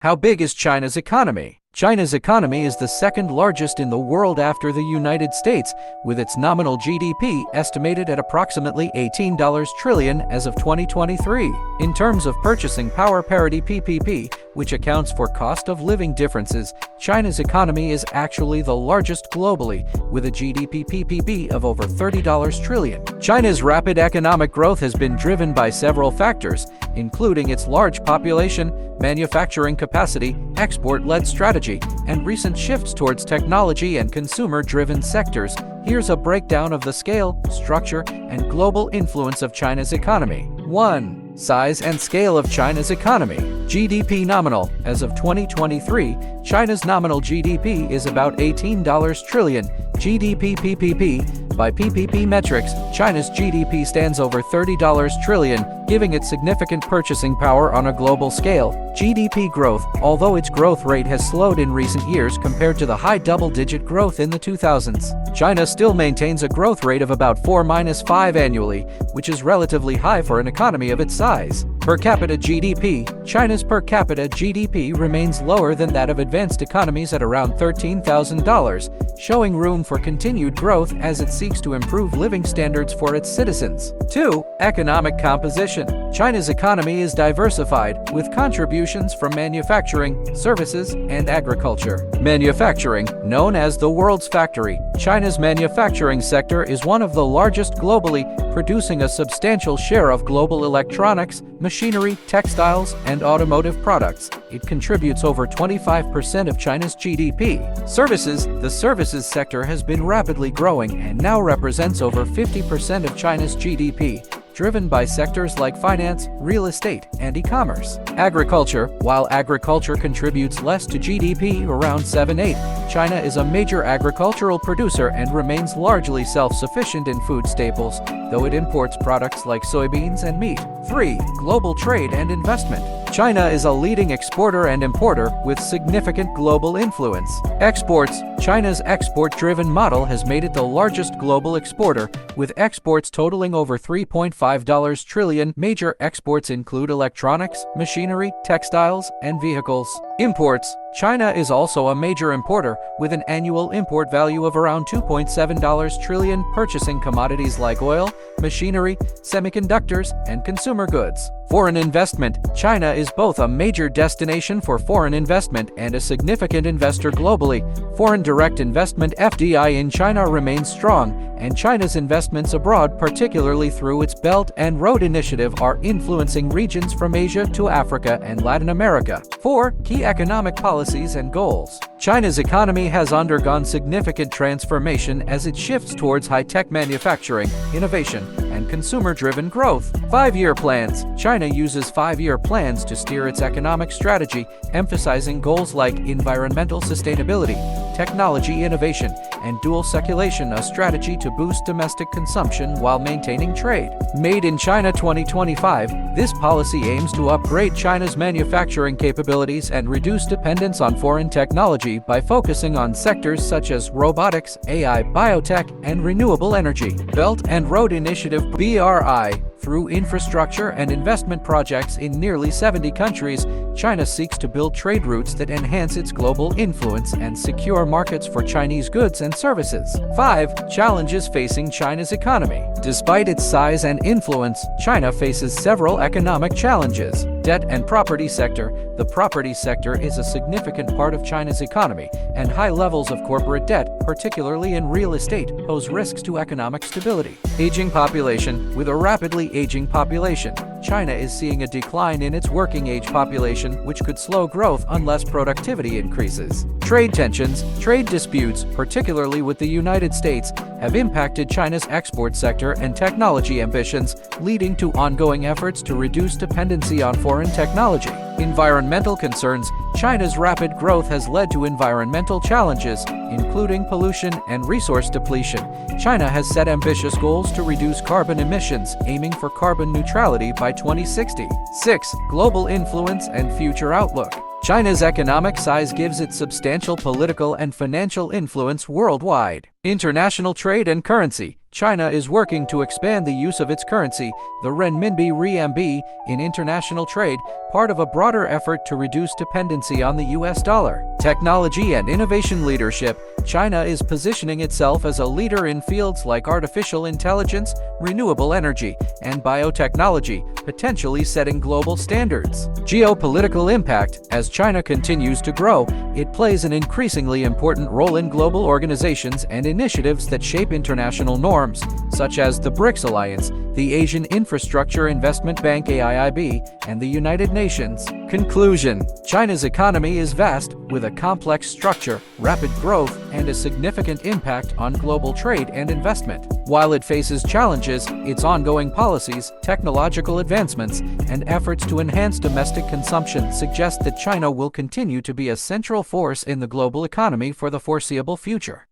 How big is China's economy? China's economy is the second largest in the world after the United States, with its nominal GDP estimated at approximately $18 trillion as of 2023. In terms of purchasing power parity (PPP), which accounts for cost of living differences, China's economy is actually the largest globally, with a GDP PPP of over $30 trillion. China's rapid economic growth has been driven by several factors, including its large population, manufacturing capacity, export-led strategy, and recent shifts towards technology and consumer-driven sectors. Here's a breakdown of the scale, structure, and global influence of China's economy. 1. Size and scale of China's economy. GDP nominal. As of 2023, China's nominal GDP is about $18 trillion. GDP PPP. By PPP metrics, China's GDP stands over $30 trillion, giving it significant purchasing power on a global scale. GDP growth. Although its growth rate has slowed in recent years compared to the high double-digit growth in the 2000s, China still maintains a growth rate of about 4-5 annually, which is relatively high for an economy of its size. Per capita GDP. China's per capita GDP remains lower than that of advanced economies at around $13,000, showing room for continued growth as it seeks to improve living standards for its citizens. 2. Economic composition. China's economy is diversified, with contributions from manufacturing, services, and agriculture. Manufacturing. Known as the world's factory, China's manufacturing sector is one of the largest globally, producing a substantial share of global electronics, machinery, textiles, and automotive products. It contributes over 25% of China's GDP. Services. The services sector has been rapidly growing and now represents over 50% of China's GDP, driven by sectors like finance, real estate, and e-commerce. Agriculture. While agriculture contributes less to GDP, around 7-8, China is a major agricultural producer and remains largely self-sufficient in food staples, though it imports products like soybeans and meat. 3. Global trade and investment. China is a leading exporter and importer with significant global influence. Exports. China's export-driven model has made it the largest global exporter, with exports totaling over $3.5 trillion. Major exports include electronics, machinery, textiles, and vehicles. Imports. China is also a major importer, with an annual import value of around $2.7 trillion, purchasing commodities like oil, machinery, semiconductors, and consumer goods. Foreign investment. China is both a major destination for foreign investment and a significant investor globally. Foreign direct investment (FDI) in China remains strong, and China's investments abroad, particularly through its Belt and Road Initiative, are influencing regions from Asia to Africa and Latin America. 4. Key economic policies and goals. China's economy has undergone significant transformation as it shifts towards high-tech manufacturing, innovation, and consumer-driven growth. 5-year plans. China uses 5-year plans to steer its economic strategy, emphasizing goals like environmental sustainability, technology innovation, and dual circulation, a strategy to boost domestic consumption while maintaining trade. Made in China 2025. This policy aims to upgrade China's manufacturing capabilities and reduce dependence on foreign technology by focusing on sectors such as robotics, AI, biotech, and renewable energy. Belt and Road Initiative (BRI). Through infrastructure and investment projects in nearly 70 countries, China seeks to build trade routes that enhance its global influence and secure markets for Chinese goods and services. 5. Challenges facing China's economy. Despite its size and influence, China faces several economic challenges. Debt and property sector. The property sector is a significant part of China's economy, and high levels of corporate debt, particularly in real estate, pose risks to economic stability. Aging population. With a rapidly aging population, China is seeing a decline in its working-age population, which could slow growth unless productivity increases. Trade tensions. Trade disputes, particularly with the United States, have impacted China's export sector and technology ambitions, leading to ongoing efforts to reduce dependency on foreign technology. Environmental concerns. China's rapid growth has led to environmental challenges, including pollution and resource depletion. China has set ambitious goals to reduce carbon emissions, aiming for carbon neutrality by 2060. 6. Global influence and future outlook. China's economic size gives it substantial political and financial influence worldwide. International trade and currency. China is working to expand the use of its currency, the renminbi, in international trade, part of a broader effort to reduce dependency on the US dollar. Technology and innovation leadership. China is positioning itself as a leader in fields like artificial intelligence, renewable energy, and biotechnology, potentially setting global standards. Geopolitical impact. As China continues to grow, it plays an increasingly important role in global organizations and initiatives that shape international norms, such as the BRICS Alliance, the Asian Infrastructure Investment Bank AIIB, and the United Nations. Conclusion. China's economy is vast, with a complex structure, rapid growth, and a significant impact on global trade and investment. While it faces challenges, its ongoing policies, technological advancements, and efforts to enhance domestic consumption suggest that China will continue to be a central force in the global economy for the foreseeable future.